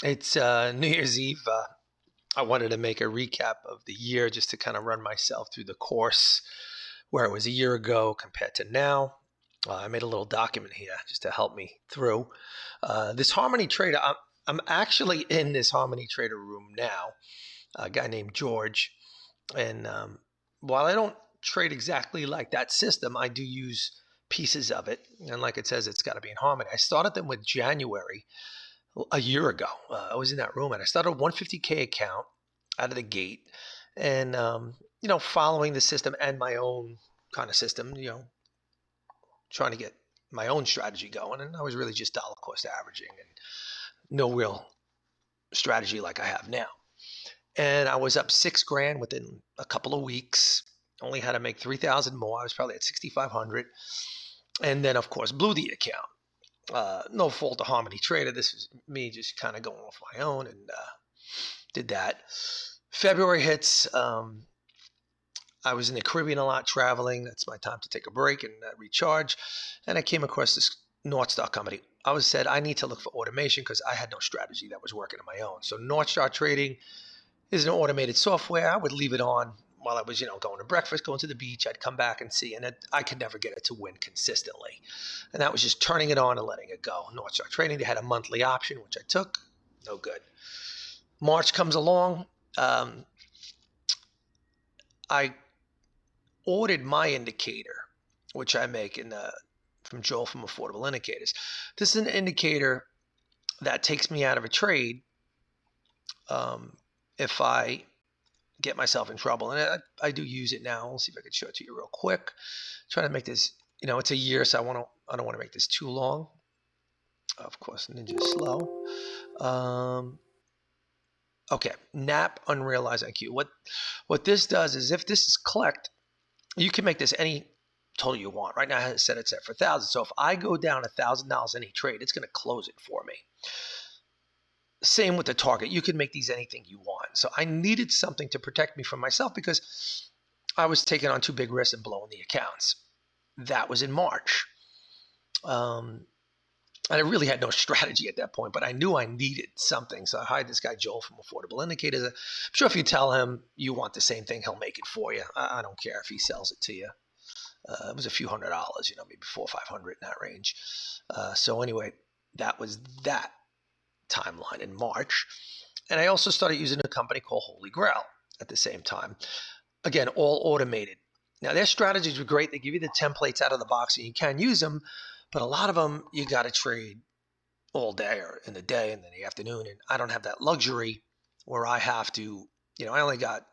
It's New Year's Eve. I wanted to make a recap of the year just to kind of run myself through the course where it was a year ago compared to now. I made a little document here just to help me through. This Harmony Trader, I'm actually in this Harmony Trader room now, a guy named George. And while I don't trade exactly like that system, I do use pieces of it. And like it says, it's got to be in Harmony. I started them with January a year ago. I was in that room and I started a 150K account out of the gate, and following the system and my own kind of system, trying to get my own strategy going. And I was really just dollar cost averaging and no real strategy like I have now. And I was up 6 grand within a couple of weeks. Only had to make 3,000 more. I was probably at 6,500, and then of course blew the account. No fault of Harmony Trader. This was me just kind of going off my own, and did that. February hits. I was in the Caribbean a lot, traveling. That's my time to take a break and recharge. And I came across this North Star company. I was said I need to look for automation because I had no strategy that was working on my own. So North Star Trading is an automated software. I would leave it on while I was, going to breakfast, going to the beach. I'd come back and see, and I could never get it to win consistently. And that was just turning it on and letting it go. North Star Trading, they had a monthly option, which I took. No good. March comes along. I ordered my indicator, which I make from Joel from Affordable Indicators. This is an indicator that takes me out of a trade if I get myself in trouble. And I do use it now. I'll see if I can show it to you real quick. Trying to make this, it's a year, so I don't want to make this too long. Of course, Ninja is slow. Okay, NAP Unrealized IQ. What this does is if this is collect, you can make this any total you want. Right now I said it's set for 1,000. So if I go down $1,000 any trade, it's going to close it for me. Same with the target. You can make these anything you want. So I needed something to protect me from myself because I was taking on too big risks and blowing the accounts. That was in March. And I really had no strategy at that point, but I knew I needed something. So I hired this guy, Joel, from Affordable Indicators. I'm sure if you tell him you want the same thing, he'll make it for you. I don't care if he sells it to you. It was a few $100s, maybe 400 or 500 in that range. So anyway, that was that timeline in March. And I also started using a company called Holy Grail at the same time. Again, all automated. Now, their strategies were great. They give you the templates out of the box and you can use them. But a lot of them, you got to trade all day or in the day and then the afternoon. And I don't have that luxury where I have to, I only got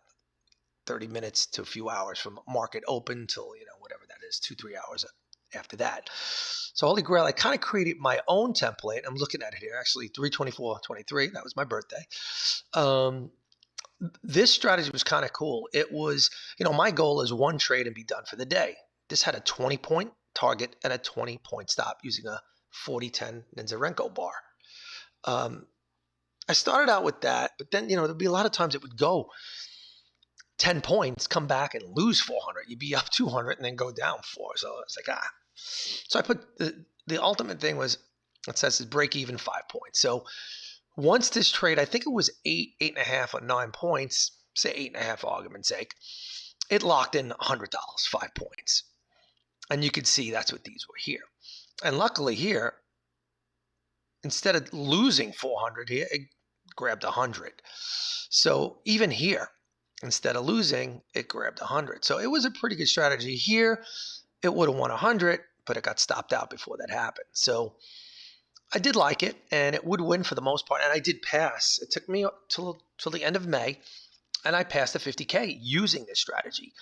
30 minutes to a few hours from market open till, whatever that is, 2-3 hours after that. So Holy Grail, I kind of created my own template. I'm looking at it here, actually 3/24/23. That was my birthday. This strategy was kind of cool. It was, my goal is one trade and be done for the day. This had a 20-point target and a 20-point stop using a 40-10 Ninzarenko bar. I started out with that, but then, there'd be a lot of times it would go 10 points, come back and lose 400. You'd be up 200 and then go down 4. So it's like, So I put the ultimate thing was, it says break even 5 points. So once this trade, I think it was 8.5 or 9 points, say 8.5 for argument's sake, it locked in $100, 5 points. And you could see that's what these were here. And luckily here, instead of losing 400 here, it grabbed 100. So even here, instead of losing, it grabbed 100. So it was a pretty good strategy. Here, it would have won 100, but it got stopped out before that happened. So I did like it, and it would win for the most part. And I did pass. It took me till the end of May, and I passed the 50K using this strategy.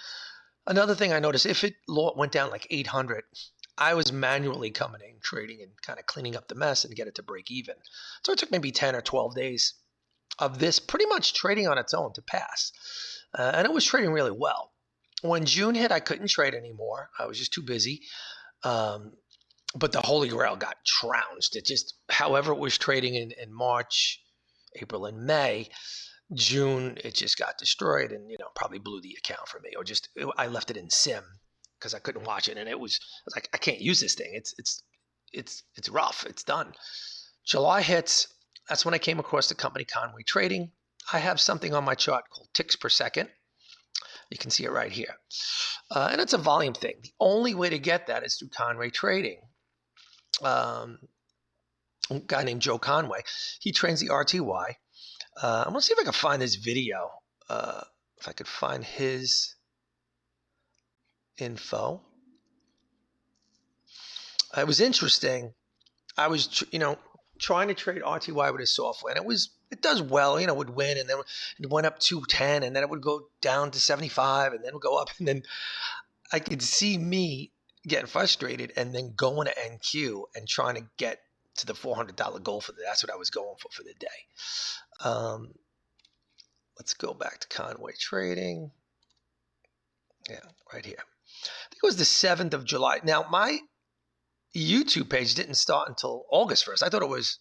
Another thing I noticed, if it went down like 800, I was manually coming in, trading, and kind of cleaning up the mess and get it to break even. So it took maybe 10 or 12 days of this pretty much trading on its own to pass. And it was trading really well. When June hit, I couldn't trade anymore. I was just too busy. But the Holy Grail got trounced. It just, however it was trading in March, April, and May, June, it just got destroyed and, probably blew the account for me, or I left it in sim because I couldn't watch it. And I was like, I can't use this thing. It's rough. It's done. July hits. that's when I came across the company Conway Trading. I have something on my chart called ticks per second. You can see it right here. And it's a volume thing. The only way to get that is through Conway Trading. A guy named Joe Conway. He trains the RTY. I'm going to see if I can find this video. If I could find his info. It was interesting. I was, trying to trade RTY with his software, and it does well. It would win, and then it went up to 10, and then it would go down to 75, and then it would go up, and then I could see me getting frustrated, and then going to NQ and trying to get to the $400 goal for the. That's what I was going for the day. Let's go back to Conway Trading. Yeah, right here. I think it was the 7th of July. Now, my YouTube page didn't start until August 1st. I thought it was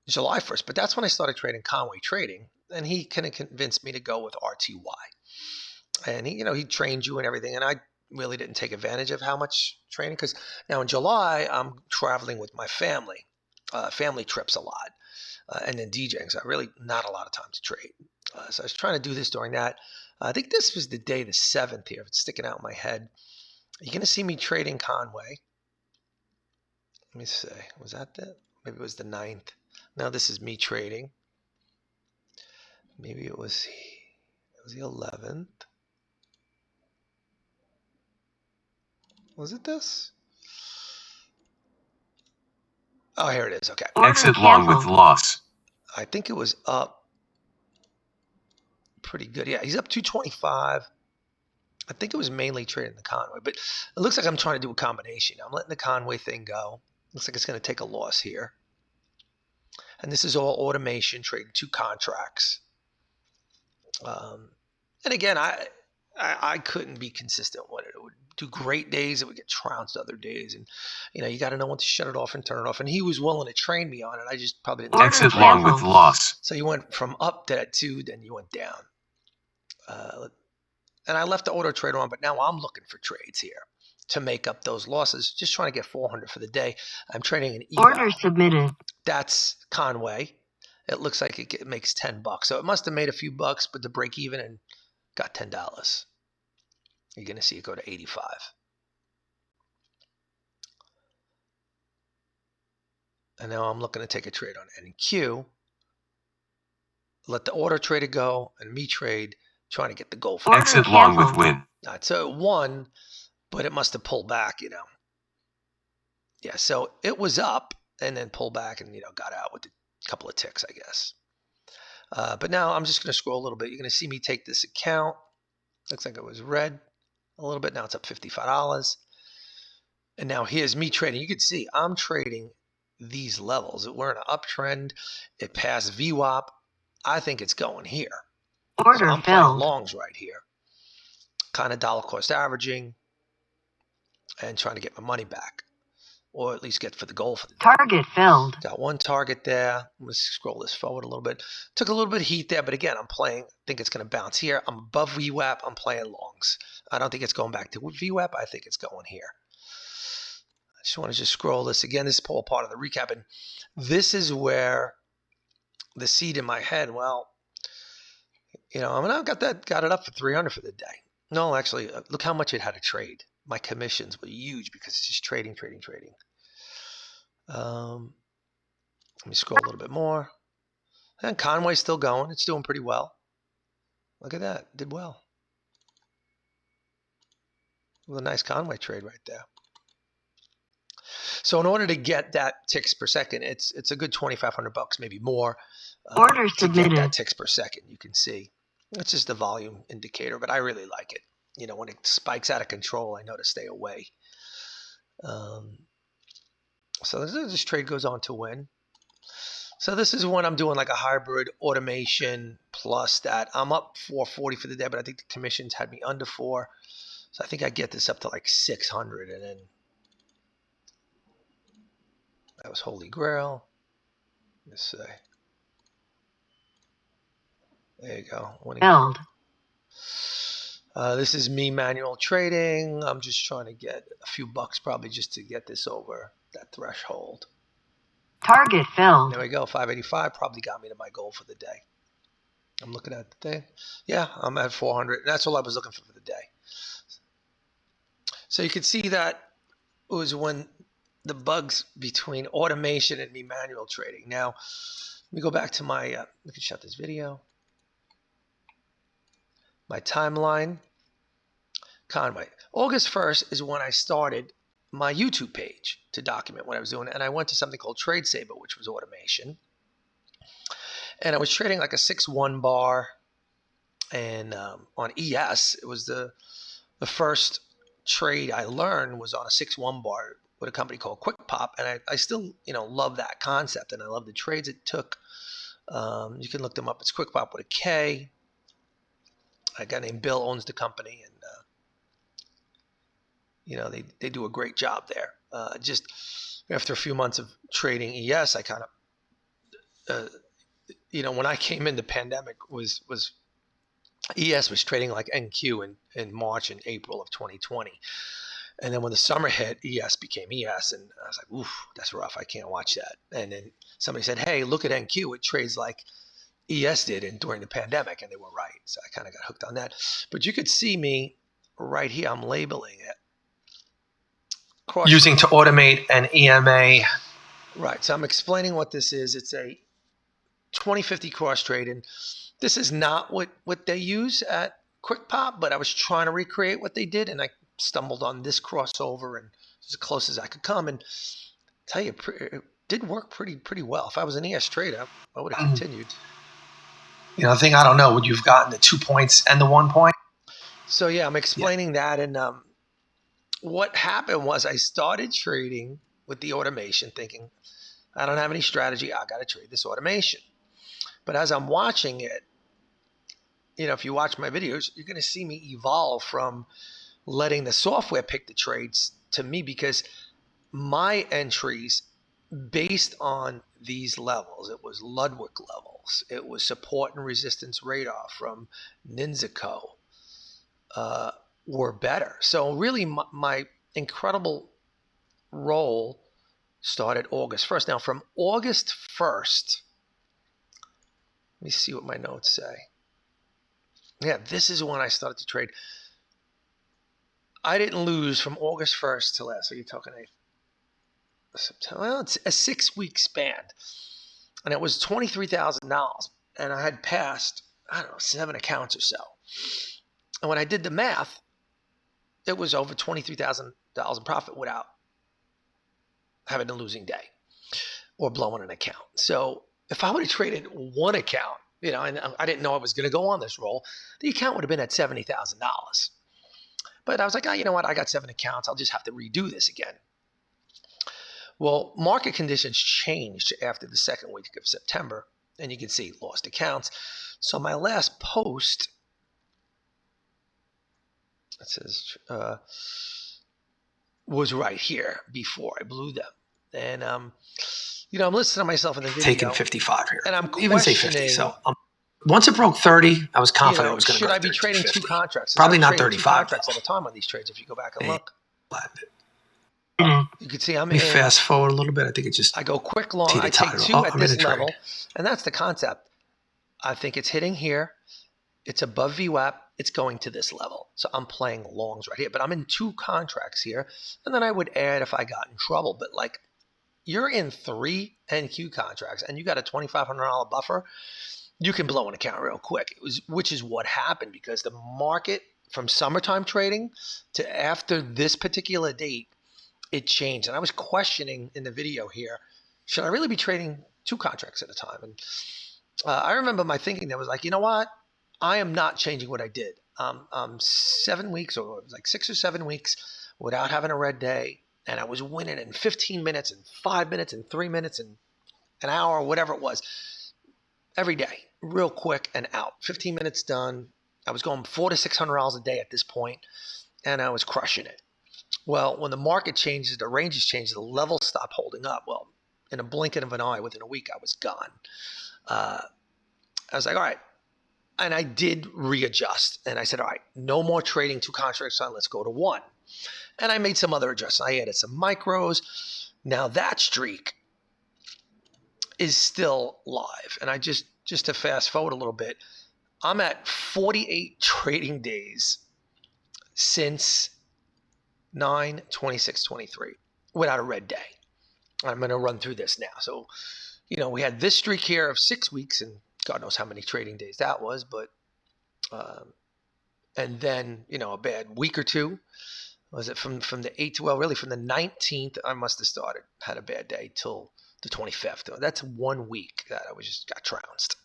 July 1st, but that's when I started trading Conway Trading, and he kind of convinced me to go with RTY. And he trained you and everything, and I really didn't take advantage of how much training, because now in July I'm traveling with my family, family trips a lot, and then DJing, so I really not a lot of time to trade. So I was trying to do this during that. I think this was the day, the 7th here. It's sticking out in my head. You're going to see me trading Conway. Let me see. Was that it? Maybe it was the 9th. Now this is me trading. Maybe it was the 11th. Was it this? Oh, here it is. Okay. Exit long with loss. I think it was up pretty good. Yeah, he's up 225. I think it was mainly trading the Conway, but it looks like I'm trying to do a combination. I'm letting the Conway thing go. Looks like it's going to take a loss here. And this is all automation, trading 2 contracts. And again, I couldn't be consistent with it. It would do great days. It would get trounced other days. And, you got to know when to shut it off and turn it off. And he was willing to train me on it. I just probably didn't. Exit long with loss. So you went from up to that 2, then you went down. And I left the auto trader on, but now I'm looking for trades here to make up those losses. Just trying to get 400 for the day. I'm trading an eval. Order submitted. That's Conway. It looks like it makes $10. So it must have made a few bucks, but to break even and got $10. You're going to see it go to 85. And now I'm looking to take a trade on NQ. Let the order trader go and me trade, trying to get the goal. For Exit long with win. So it won, but it must have pulled back, Yeah, so it was up and then pulled back and, got out with a couple of ticks, I guess. But now I'm just going to scroll a little bit. You're going to see me take this account. Looks like it was red a little bit. Now it's up $55. And now here's me trading. You can see I'm trading these levels. We're in an uptrend. It passed VWAP. I think it's going here. Order so I'm filled. playing longs right here. Kind of dollar cost averaging and trying to get my money back. Or at least get for the goal for the day. Target filled. Got one target there. I'm going to scroll this forward a little bit. Took a little bit of heat there, but again, I'm playing. I think it's going to bounce here. I'm above VWAP. I'm playing longs. I don't think it's going back to VWAP. I think it's going here. I just want to scroll this again. This is all part of the recap. And this is where the seed in my head, well, I've got it up for 300 for the day. No, actually, look how much it had to trade. My commissions were huge because it's just trading. Let me scroll a little bit more. And Conway's still going. It's doing pretty well. Look at that. Did well. With a nice Conway trade right there. So in order to get that ticks per second, it's a good $2,500, maybe more. Order to submitted. get that ticks per second, you can see. It's just the volume indicator, but I really like it. When it spikes out of control, I know to stay away. So this trade goes on to win. So this is when I'm doing like a hybrid automation plus that. I'm up 440 for the day, but I think the commissions had me under 4. So I think I get this up to like 600, and then that was Holy Grail. Let's see. There you go. Filled. This is me manual trading. I'm just trying to get a few bucks probably just to get this over that threshold. Target filled. There we go. 585 probably got me to my goal for the day. I'm looking at the thing. Yeah, I'm at 400. That's all I was looking for the day. So you can see that it was when the bugs between automation and me manual trading. Now, let me go back to my, we can shut this video. My timeline. Conway. August 1st is when I started my YouTube page to document what I was doing. And I went to something called TradeSaber, which was automation. And I was trading like a 6-1 bar. And on ES, it was the first trade I learned was on a 6-1 bar with a company called QuickPop. And I still, love that concept. And I love the trades it took. You can look them up. It's QuickPop with a K. A guy named Bill owns the company. And they do a great job there. Just after a few months of trading ES, I kind of, when I came into pandemic was ES was trading like NQ in March and April of 2020. And then when the summer hit, ES became ES. And I was like, oof, that's rough. I can't watch that. And then somebody said, hey, look at NQ. It trades like ES did during the pandemic. And they were right. So I kind of got hooked on that. But you could see me right here. I'm labeling it. Using to automate an EMA. Right. So I'm explaining what this is. It's a 2050 cross trade. And this is not what they use at QuickPop, but I was trying to recreate what they did. And I stumbled on this crossover and as close as I could come. And tell you, it did work pretty well. If I was an ES trader, I would have continued. The thing I don't know, would you have gotten the 2 points and the 1 point? So yeah, I'm explaining that. And what happened was I started trading with the automation thinking, I don't have any strategy. I got to trade this automation. But as I'm watching it, if you watch my videos, you're going to see me evolve from letting the software pick the trades to me, because my entries based on these levels, it was Ludwig levels, it was support and resistance radar from Ninjaco, were better. So really my incredible role started August 1st. Now from August 1st, let me see what my notes say. Yeah, this is when I started to trade. I didn't lose from August 1st to last. So you're talking September. Well, it's a 6-week span. And it was $23,000. And I had passed, 7 accounts or so. And when I did the math, it was over $23,000 in profit without having a losing day or blowing an account. So if I would have traded one account, and I didn't know I was going to go on this roll, the account would have been at $70,000. But I was like, you know what? I got 7 accounts. I'll just have to redo this again. Well, market conditions changed after the second week of September. And you can see lost accounts. So my last post, it says, was right here before I blew them. And, I'm listening to myself in the video. Taking 55 here. And I'm questioning. Even say 50. So once it broke 30, I was confident it was going to go. Should I be trading 2 contracts? Probably not 35 contracts at a time on these trades if you go back and look. You can see I'm in. Let me fast forward a little bit. I think I go quick long. I take 2 at this level. And that's the concept. I think it's hitting here. It's above VWAP. It's going to this level. So I'm playing longs right here. But I'm in 2 contracts here. And then I would add if I got in trouble. But you're in 3 NQ contracts and you got a $2,500 buffer, you can blow an account real quick. Which is what happened, because the market from summertime trading to after this particular date, it changed. And I was questioning in the video here, should I really be trading 2 contracts at a time? And I remember my thinking that was like, you know what? I am not changing what I did. 7 weeks, or it was like 6 or 7 weeks without having a red day. And I was winning in 15 minutes and 5 minutes and 3 minutes and an hour, or whatever it was, every day, real quick and out. 15 minutes done. I was going $400 to $600 a day at this point, and I was crushing it. Well, when the market changes, the ranges change, the levels stop holding up. Well, in a blink of an eye, within a week, I was gone. I was like, all right. And I did readjust. And I said, all right, no more trading 2 contracts on. Let's go to 1. And I made some other adjustments. I added some micros. Now that streak is still live. And I just to fast forward a little bit, I'm at 48 trading days since 9/26/23 without a red day. I'm going to run through this now. So, we had this streak here of 6 weeks, and God knows how many trading days that was, but and then, a bad week or two. Was it from the 8th to, well, really from the 19th, I must have had a bad day till the 25th. That's 1 week that I got trounced.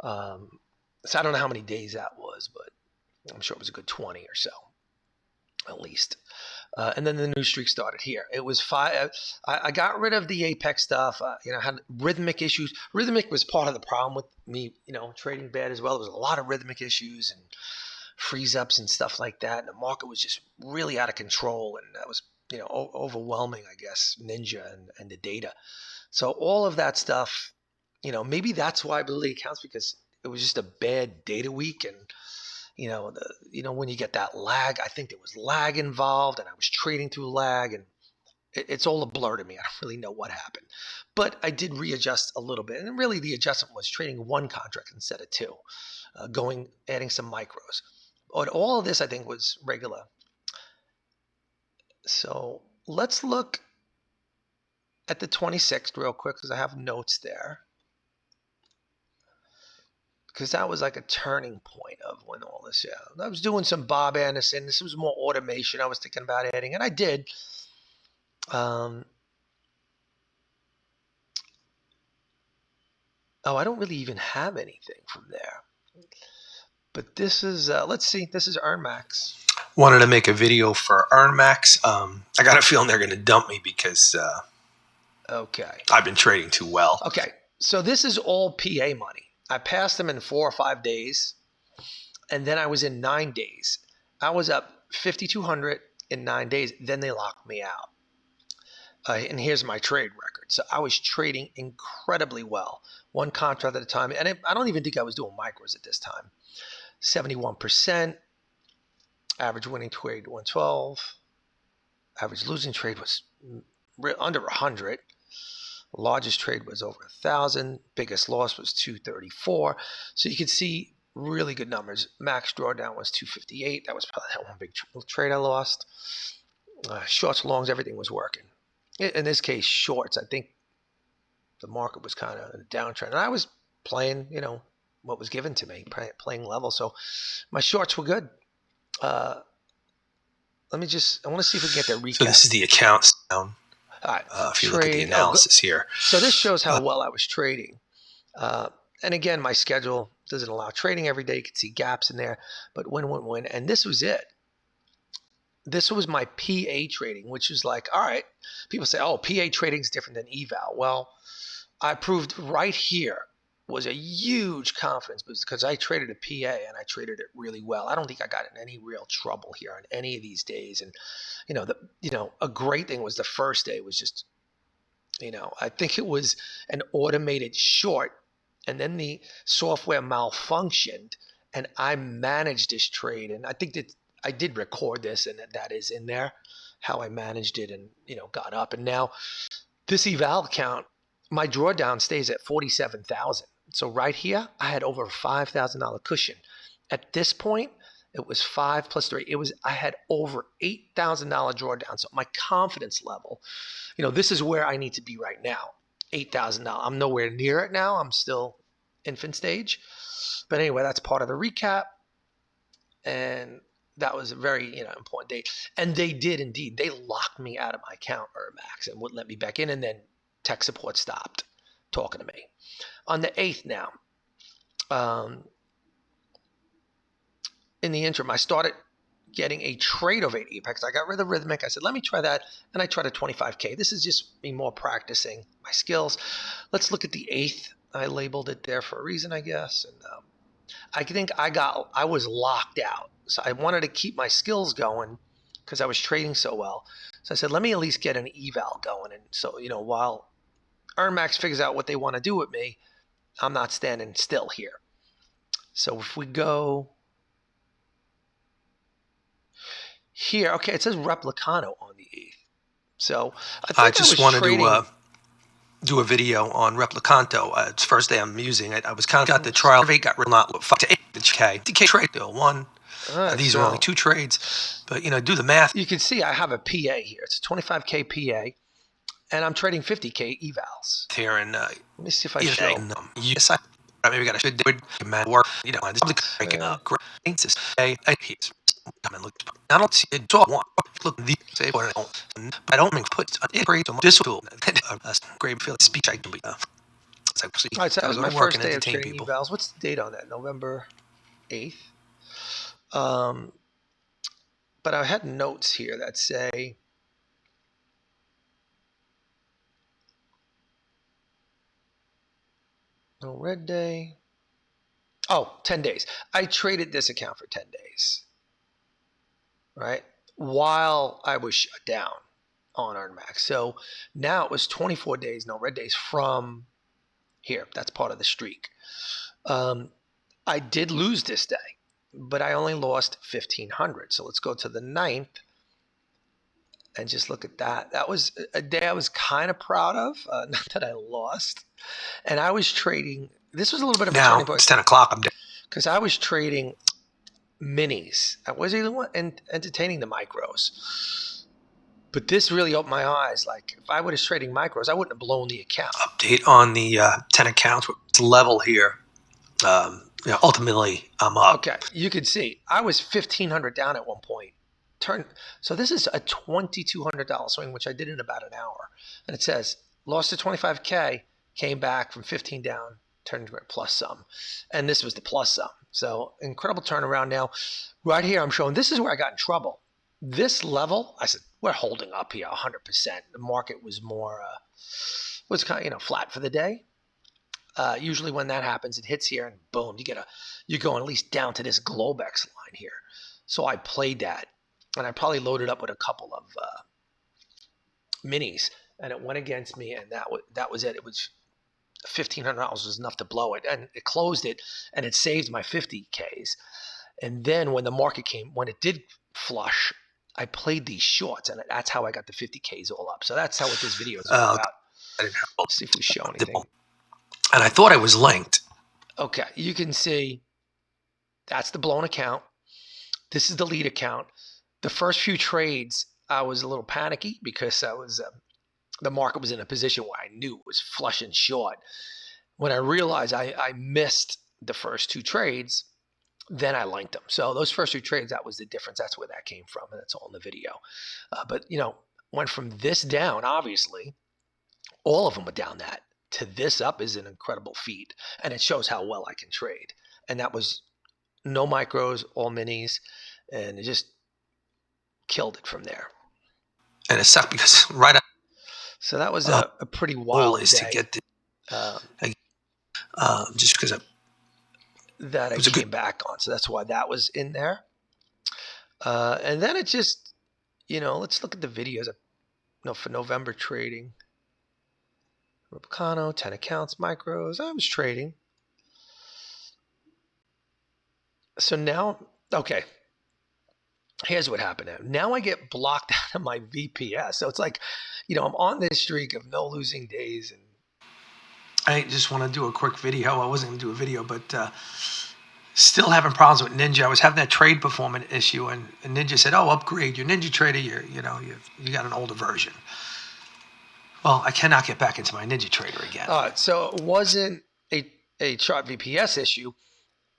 So I don't know how many days that was, but I'm sure it was a good 20 or so, at least. And then the new streak started here. It was 5. I got rid of the Apex stuff. I had rhythmic issues. Rhythmic was part of the problem with me, trading bad as well. There was a lot of rhythmic issues and freeze ups and stuff like that. And the market was just really out of control. And that was, overwhelming, I guess, Ninja and the data. So all of that stuff, maybe that's why I believe it counts, because it was just a bad data week. And, when you get that lag, I think there was lag involved, and I was trading through lag, and it's all a blur to me. I don't really know what happened, but I did readjust a little bit. And really the adjustment was trading one contract instead of two, adding some micros. But all of this, I think, was regular. So let's look at the 26th real quick, because I have notes there. Because that was like a turning point of when all this, I was doing some Bob Anderson. This was more automation I was thinking about adding, and I did. I don't really even have anything from there. But this is, let's see, this is EarnMax. Wanted to make a video for EarnMax. I got a feeling they're going to dump me because okay, I've been trading too well. Okay, so this is all PA money. I passed them in 4 or 5 days, and then I was in 9 days. I was up 5,200 in 9 days. Then they locked me out. And here's my trade record. So I was trading incredibly well, one contract at a time. And I don't even think I was doing micros at this time. 71%. Average winning trade 112. Average losing trade was under 100. Largest trade was over 1,000. Biggest loss was 234. So you can see really good numbers. Max drawdown was 258. That was probably that one big trade I lost. Shorts, longs, everything was working. In this case, shorts, I think the market was kind of in a downtrend. And I was playing, what was given to me, playing level. So my shorts were good. I want to see if we can get that recap. So this is the accounts down. All right. If you look at the analysis here. So this shows how well I was trading. And again, my schedule doesn't allow trading every day. You can see gaps in there, but win. And this was it. This was my PA trading, which is like, all right, people say, oh, PA trading is different than eval. Well, I proved right here was a huge confidence boost because I traded a PA and I traded it really well. I don't think I got in any real trouble here on any of these days. And, a great thing was the first day was just, I think it was an automated short, and then the software malfunctioned and I managed this trade. And I think that I did record this, and that is in there, how I managed it and, got up. And now this eval account, my drawdown stays at 47,000. So right here, I had over a $5,000 cushion. At this point, it was 5 plus 3. I had over $8,000 drawdown. So my confidence level, this is where I need to be right now. $8,000. I'm nowhere near it now. I'm still infant stage. But anyway, that's part of the recap. And that was a very important date. And they did indeed. They locked me out of my account, EarnMax, and wouldn't let me back in. And then tech support stopped talking to me. On the 8th now, in the interim, I started getting a trade over at Apex. I got rid of Rhythmic. I said, let me try that. And I tried a 25K. This is just me more practicing my skills. Let's look at the 8th. I labeled it there for a reason, I guess. And I think I was locked out. So I wanted to keep my skills going because I was trading so well. So I said, let me at least get an eval going. And so, while EarnMax figures out what they want to do with me, I'm not standing still here. So if we go here, okay, it says Replicano on the 8th. So I just wanted trading, to do a video on Replicanto. It's the first day I'm using it. I was kind of got the trial rate, got real not 5 to 8 DK trade 1. These are only 2 trades, but do the math. You can see I have a PA here. It's a 25K PA, and I'm trading 50K evals here. And let me see if I show. Yes, I maybe got a good work. This is breaking up. Great. Come and look. I don't see it. One. Look, the say what I don't. But I don't mean put it great. This tool. Great feel speech. I can be. It's like, all right, so that was my first day of trading evals. What's the date on that? November 8th. But I had notes here that say no red day. Oh, 10 days. I traded this account for 10 days, right? While I was shut down on EarnMax. So now it was 24 days, no red days from here. That's part of the streak. I did lose this day, but I only lost 1,500. So let's go to the 9th and just look at that. That was a day I was kind of proud of, not that I lost. And I was trading. This was a little bit of a turning point. It's 10 o'clock. Because I was trading minis. I wasn't even entertaining the micros. But this really opened my eyes. Like, if I was trading micros, I wouldn't have blown the account. Update on the 10 accounts. It's level here. Ultimately, I'm up. Okay, you can see I was 1,500 down at one point. So this is a $2,200 swing, which I did in about an hour. And it says lost to 25K, came back from 15 down, turned into a plus sum. And this was the plus sum. So incredible turnaround. Now, right here, I'm showing this is where I got in trouble. This level, I said, we're holding up here 100%. The market was more, was kind of, flat for the day. Usually when that happens, it hits here and boom, you're going at least down to this Globex line here. So I played that, and I probably loaded up with a couple of minis, and it went against me, and that was it. It was $1,500 was enough to blow it, and it closed it, and it saved my 50Ks. And then when the market came, when it did flush, I played these shorts, and that's how I got the 50Ks all up. So that's how what this video is all about. Let's see if we show anything. And I thought I was linked. Okay, you can see that's the blown account. This is the lead account. The first few trades, I was a little panicky because I was the market was in a position where I knew it was flush and short. When I realized I missed the first 2 trades, then I linked them. So those first 2 trades, that was the difference. That's where that came from, and that's all in the video. But went from this down, obviously, all of them were down that. To this up is an incredible feat, and it shows how well I can trade. And that was no micros, all minis, and it just killed it from there. And it sucked because so that was a pretty wild day. To get just because that I came back on, so that's why that was in there. And then it just, let's look at the videos. For November trading. Rubicano, 10 accounts, micros. I was trading. So now, okay. Here's what happened. Now I get blocked out of my VPS. So it's like, I'm on this streak of no losing days. And I just want to do a quick video. I wasn't going to do a video, but still having problems with Ninja. I was having that trade performance issue, and Ninja said, "Oh, upgrade your Ninja Trader. You got an older version." Well, I cannot get back into my Ninja Trader again. So it wasn't a chart VPS issue.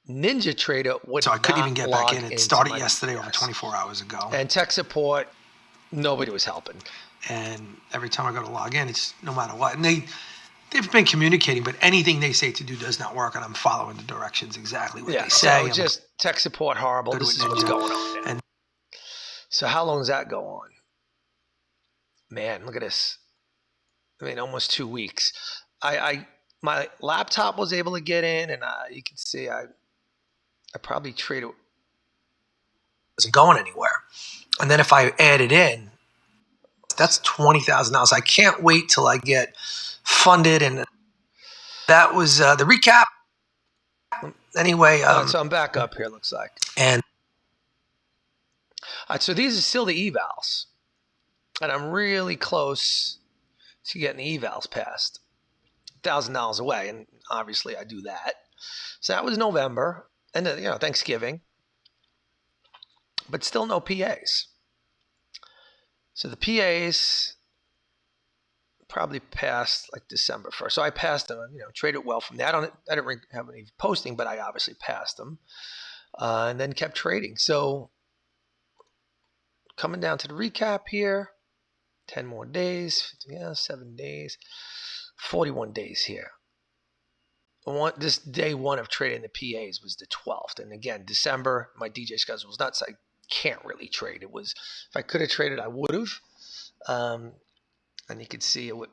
Ninja Trader would not. So I couldn't even get back in. It started yesterday, over 24 hours ago. And tech support, nobody was helping. And every time I go to log in, it's no matter what. And they've been communicating, but anything they say to do does not work, and I'm following the directions exactly what they say. So just tech support horrible. This is what's going on now. So how long does that go on? Man, look at this. Almost 2 weeks. My laptop was able to get in, and you can see I probably traded. Wasn't going anywhere. And then if I add it in, that's $20,000. I can't wait till I get funded, and that was the recap. Anyway, so I'm back up here. Looks like. And all right, so these are still the evals, and I'm really close to getting the evals passed. $1,000 away, and obviously I do that. So that was November, and Thanksgiving, but still no PAs. So the PAs probably passed like December 1st. So I passed them, traded well from there. I didn't have any posting, but I obviously passed them, and then kept trading. So coming down to the recap here, 10 more days, 7 days, 41 days here. This day one of trading the PAs was the 12th. And again, December, my DJ schedule was nuts. I can't really trade. It was, if I could have traded, I would have. And you could see it would,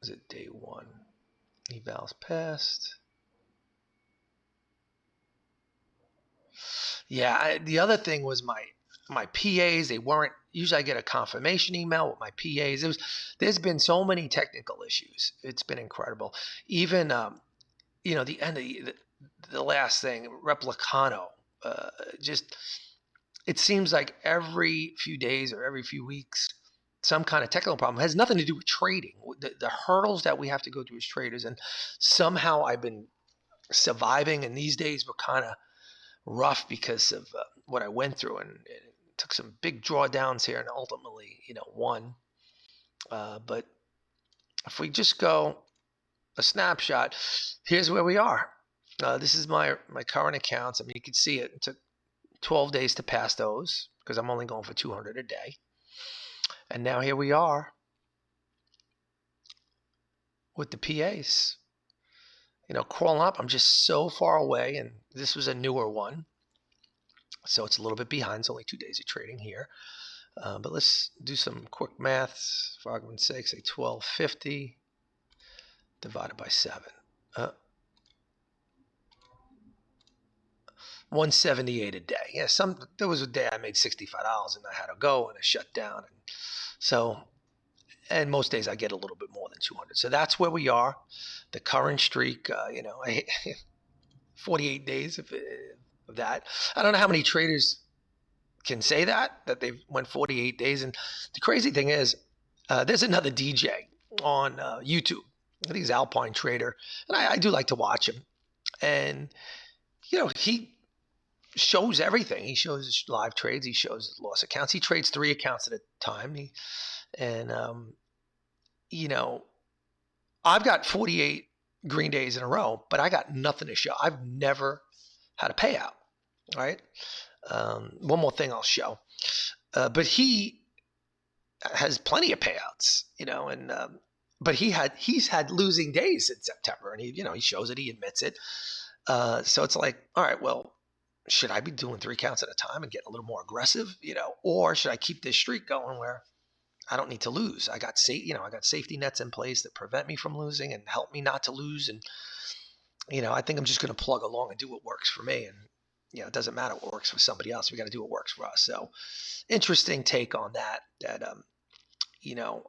was it day one? Evals passed. Yeah, the other thing was my PAs. They weren't. Usually, I get a confirmation email with my PAs. There's been so many technical issues. It's been incredible. Even the end of the last thing, Replicano. Just it seems like every few days or every few weeks, some kind of technical problem. It has nothing to do with trading. The hurdles that we have to go through as traders, and somehow I've been surviving. And these days were kind of rough because of what I went through, and it took some big drawdowns here, and ultimately, won. But if we just go a snapshot, here's where we are. This is my current accounts. I mean, you can see it. It took 12 days to pass those because I'm only going for 200 a day. And now here we are with the PAs. Crawling up. I'm just so far away, and this was a newer one. So it's a little bit behind. It's only 2 days of trading here. But let's do some quick maths. For argument's sake, say 1250 divided by 7. 178 a day. Yeah, there was a day I made $65 and I had to go and I shut down. And most days I get a little bit more than 200. So that's where we are. The current streak, 48 days of that. I don't know how many traders can say that they've went 48 days. And the crazy thing is, there's another DJ on YouTube. I think he's Alpine Trader, and I do like to watch him. And he shows everything. He shows his live trades. He shows his loss accounts. He trades 3 accounts at a time. I've got 48 green days in a row, but I got nothing to show. I've never had a payout. All right. One more thing I'll show. But he has plenty of payouts, but he's had losing days in September, and he shows it, he admits it. So it's like, all right, well, should I be doing 3 counts at a time and getting a little more aggressive, or should I keep this streak going where I don't need to lose? I got safety nets in place that prevent me from losing and help me not to lose. And, I think I'm just going to plug along and do what works for me. And, it doesn't matter what works for somebody else. We got to do what works for us. So interesting take on that,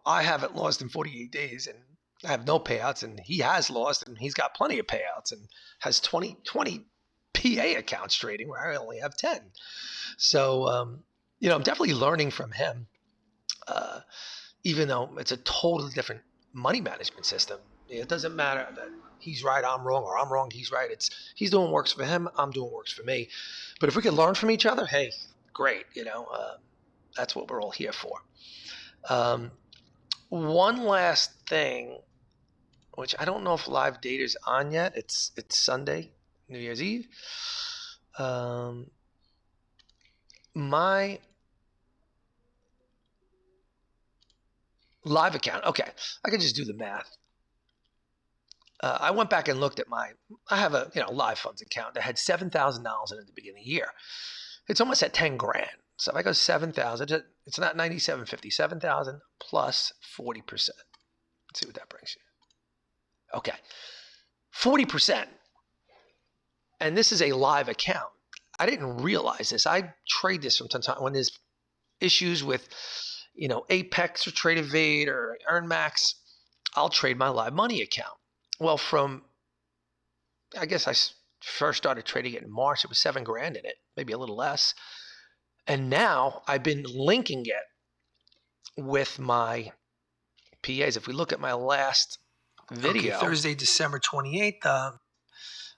I haven't lost in 48 days and I have no payouts, and he has lost and he's got plenty of payouts and has 20 PA accounts trading where I only have 10. So, I'm definitely learning from him, even though it's a totally different money management system. It doesn't matter that he's right, I'm wrong, or I'm wrong, he's right. He's doing works for him, I'm doing works for me. But if we can learn from each other, hey, great. That's what we're all here for. One last thing, which I don't know if live data's on yet. It's Sunday, New Year's Eve. My live account. Okay, I can just do the math. I went back and looked at I have a live funds account that had $7,000 in it at the beginning of the year. It's almost at 10 grand. So if I go 7,000, it's not 97.50, 7,000 plus 40%. Let's see what that brings you. Okay, 40%. And this is a live account. I didn't realize this. I trade this from time to time when there's issues with, Apex or Trade Evade or EarnMax. I'll trade my live money account. Well, I guess I first started trading it in March. It was 7 grand in it, maybe a little less. And now I've been linking it with my PAs. If we look at my last video. Okay, Thursday, December 28th,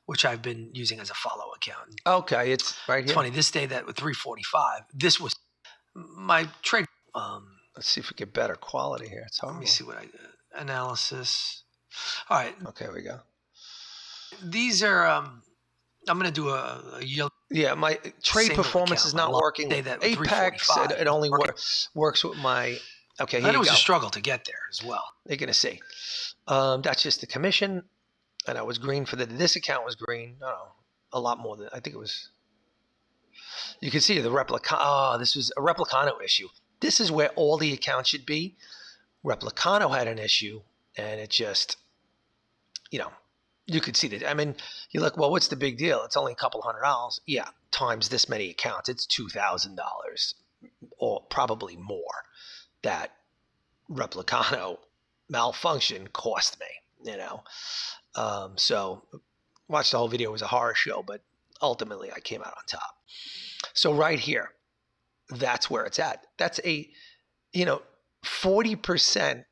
which I've been using as a follow account. Okay, it's right here. It's funny, this day that with 345, this was my trade. Let's see if we get better quality here. It's horrible. Let me see what I did. Analysis. All right. Okay, we go. These are, I'm going to do a yield. Yeah, my trade performance is not working. Apex, it only works with my, okay, here it was a struggle to get there as well. You're going to see. That's just the commission. And I was green for this account was green. No, a lot more than, I think it was, you can see the Replicano. This was a Replicano issue. This is where all the accounts should be. Replicano had an issue, and it just, you could see that. I mean, you look, well, what's the big deal? It's only a couple $100. Yeah, times this many accounts, it's $2,000 or probably more that Replicano malfunction cost me, So watched the whole video. It was a horror show, but ultimately I came out on top. So right here, that's where it's at. That's a, 40%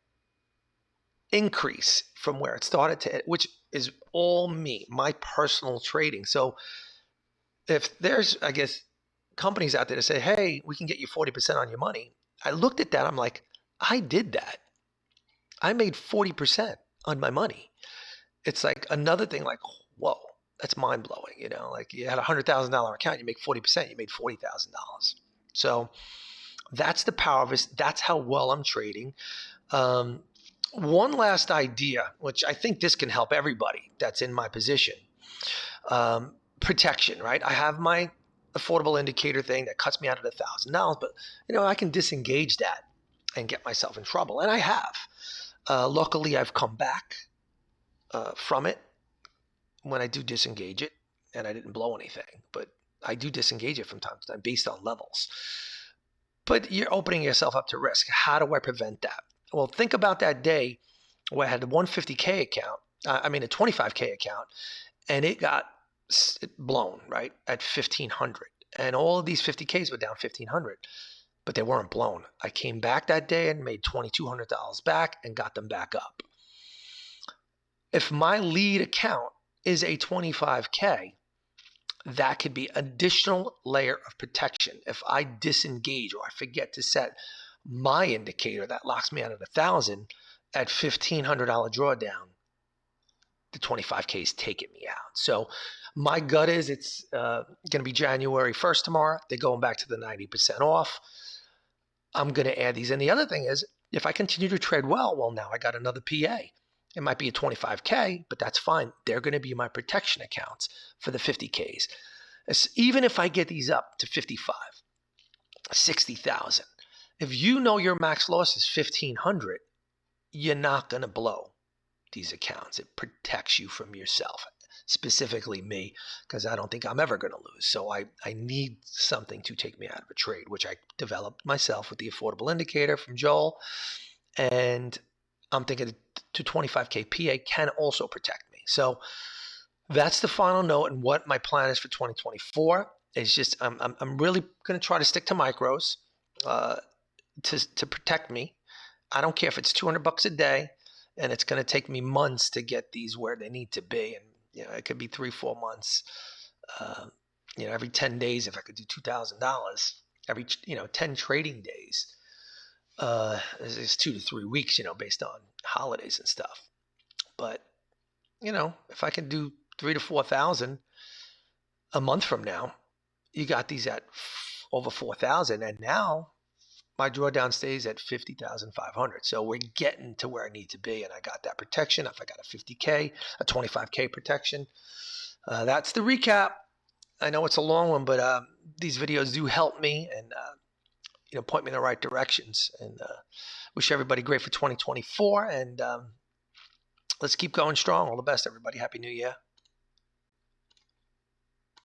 increase from where it started to, which is all me, my personal trading. So if there's, I guess, companies out there to say, hey, we can get you 40% on your money. I looked at that. I'm like, I did that. I made 40% on my money. It's like another thing like, whoa, that's mind blowing. Like you had a $100,000 account, you make 40%, you made $40,000. So that's the power of this. That's how well I'm trading. One last idea, which I think this can help everybody that's in my position. Protection, right? I have my affordable indicator thing that cuts me out at $1,000, but I can disengage that and get myself in trouble. And I have. Luckily, I've come back from it when I do disengage it, and I didn't blow anything, but I do disengage it from time to time based on levels. But you're opening yourself up to risk. How do I prevent that? Well, think about that day where I had a 150K account, a 25K account, and it got blown, right, at 1,500. And all of these 50Ks were down 1,500, but they weren't blown. I came back that day and made $2,200 back and got them back up. If my lead account is a 25K, that could be additional layer of protection. If I disengage or I forget to set my indicator that locks me out at 1,000 at $1,500 drawdown, the 25K is taking me out. So my gut is it's going to be January 1st tomorrow. They're going back to the 90% off. I'm going to add these. And the other thing is, if I continue to trade well, now I got another PA. It might be a 25K, but that's fine. They're going to be my protection accounts for the 50Ks. Even if I get these up to 55, 60,000, if you know your max loss is 1,500, you're not going to blow these accounts. It protects you from yourself, specifically me, because I don't think I'm ever going to lose. So I need something to take me out of a trade, which I developed myself with the affordable indicator from Joel. And I'm thinking to 25K PA can also protect me. So that's the final note, and what my plan is for 2024 is just I'm really going to try to stick to micros to protect me. I don't care if it's $200 a day, and it's going to take me months to get these where they need to be, and it could be 3-4 months. Every 10 days, if I could do $2,000 every 10 trading days. It's 2 to 3 weeks, based on holidays and stuff. But, if I can do 3,000 to 4,000 a month from now, you got these at over 4,000. And now my drawdown stays at 50,500. So we're getting to where I need to be. And I got that protection. If I got a 50K, a 25K protection, that's the recap. I know it's a long one, but these videos do help me and, point me in the right directions, and wish everybody great for 2024. And let's keep going strong. All the best, everybody. Happy New Year.